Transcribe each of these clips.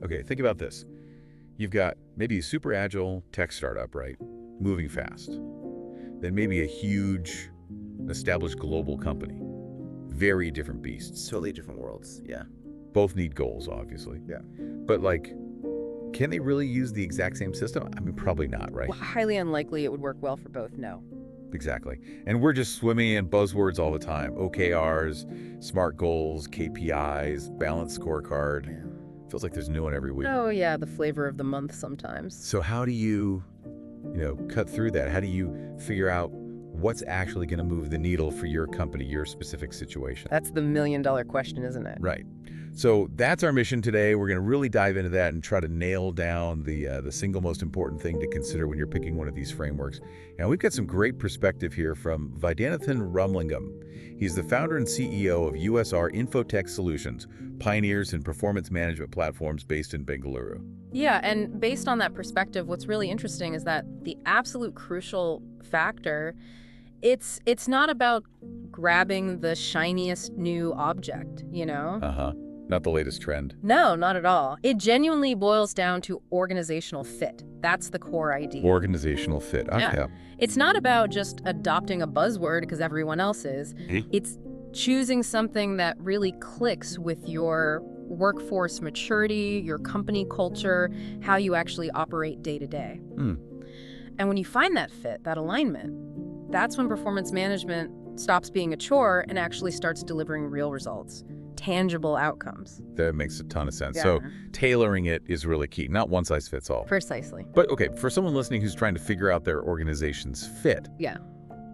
Okay, think about this. You've got maybe a super agile tech startup, right? Moving fast. Then maybe a huge, established global company. Very different beasts. Totally different worlds. Yeah. Both need goals, obviously. Yeah. But like, can they really use the exact same system? I mean, probably not, right? Well, highly unlikely it would work well for both, no. Exactly. And we're just swimming in buzzwords all the time. OKRs, SMART goals, KPIs, balanced scorecard. Yeah. Feels like there's a new one every week. Oh, yeah, the flavor of the month sometimes. So how do you cut through that? How do you figure out what's actually going to move the needle for your company, your specific situation? That's the million-dollar question, isn't it? Right. So that's our mission today. We're going to really dive into that and try to nail down the single most important thing to consider when you're picking one of these frameworks. And we've got some great perspective here from Vaidyanathan Ramlingam. He's the founder and CEO of USR INFOTECH Solutions, pioneers in performance management platforms based in Bengaluru. Yeah, and based on that perspective, what's really interesting is that the absolute crucial factor, it's not about grabbing the shiniest new object, you know? Uh-huh. Not the latest trend. No, not at all. It genuinely boils down to organizational fit. That's the core idea. Organizational fit. Okay. Yeah. It's not about just adopting a buzzword because everyone else is. It's choosing something that really clicks with your workforce maturity, your company culture, how you actually operate day to day. And when you find that fit, that alignment, that's when performance management stops being a chore and actually starts delivering real results. Tangible outcomes. That makes a ton of sense. Yeah. So tailoring it is really key, not one size fits all. Precisely. But okay, for someone listening who's trying to figure out their organization's fit, Yeah.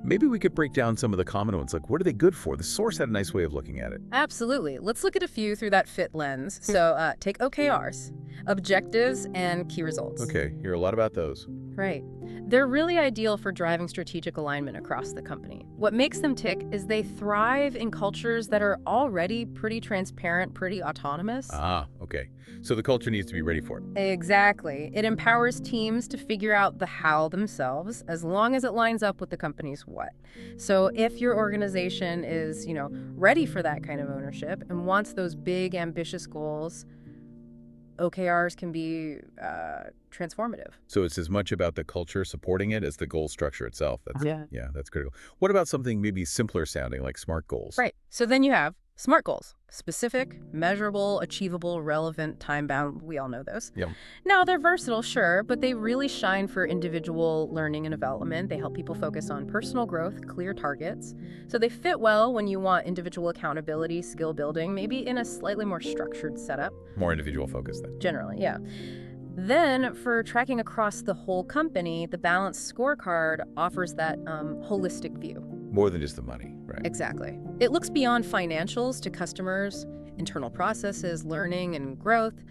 maybe we could break down some of the common ones. Like, what are they good for? The source had a nice way of looking at it. Absolutely. Let's look at a few through that fit lens. So take OKRs, objectives, and key results. Okay, hear a lot about those. Right. They're really ideal for driving strategic alignment across the company. What makes them tick is they thrive in cultures that are already pretty transparent, pretty autonomous. Ah, okay. So the culture needs to be ready for it. Exactly. It empowers teams to figure out the how themselves, as long as it lines up with the company's what. So if your organization is, ready for that kind of ownership and wants those big, ambitious goals, OKRs can be transformative. So it's as much about the culture supporting it as the goal structure itself. Yeah, that's critical. What about something maybe simpler sounding like SMART goals? Right. So then you have SMART goals. Specific, measurable, achievable, relevant, time-bound. We all know those. Yep. Now, they're versatile, sure, but they really shine for individual learning and development. They help people focus on personal growth, clear targets. So they fit well when you want individual accountability, skill building, maybe in a slightly more structured setup. More individual focus then. Generally, yeah. Then, for tracking across the whole company, the balanced scorecard offers that holistic view. More than just the money, right? Exactly. It looks beyond financials to customers, internal processes, learning, and growth,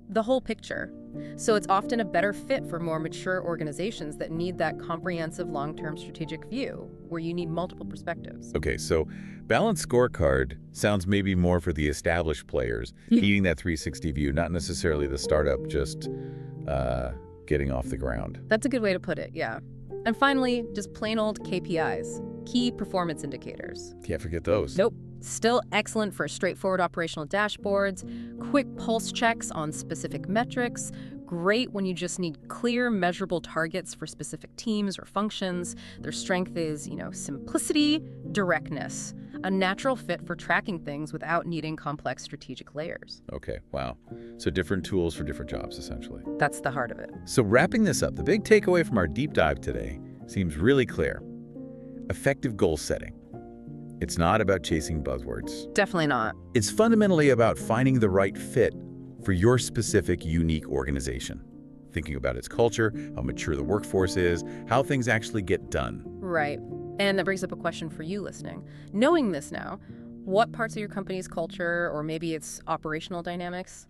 the whole picture. So it's often a better fit for more mature organizations that need that comprehensive long-term strategic view, where you need multiple perspectives. Okay, so balanced scorecard sounds maybe more for the established players, needing that 360 view, not necessarily the startup just getting off the ground. That's a good way to put it, yeah. And finally, just plain old KPIs, key performance indicators. Can't forget those. Nope. Still excellent for straightforward operational dashboards, quick pulse checks on specific metrics, great when you just need clear, measurable targets for specific teams or functions. Their strength is, simplicity, directness, a natural fit for tracking things without needing complex strategic layers. Okay, wow. So different tools for different jobs, essentially. That's the heart of it. So wrapping this up, the big takeaway from our deep dive today seems really clear. Effective goal setting. It's not about chasing buzzwords. Definitely not. It's fundamentally about finding the right fit for your specific, unique organization. Thinking about its culture, how mature the workforce is, how things actually get done. Right. And that brings up a question for you listening. Knowing this now, what parts of your company's culture or maybe its operational dynamics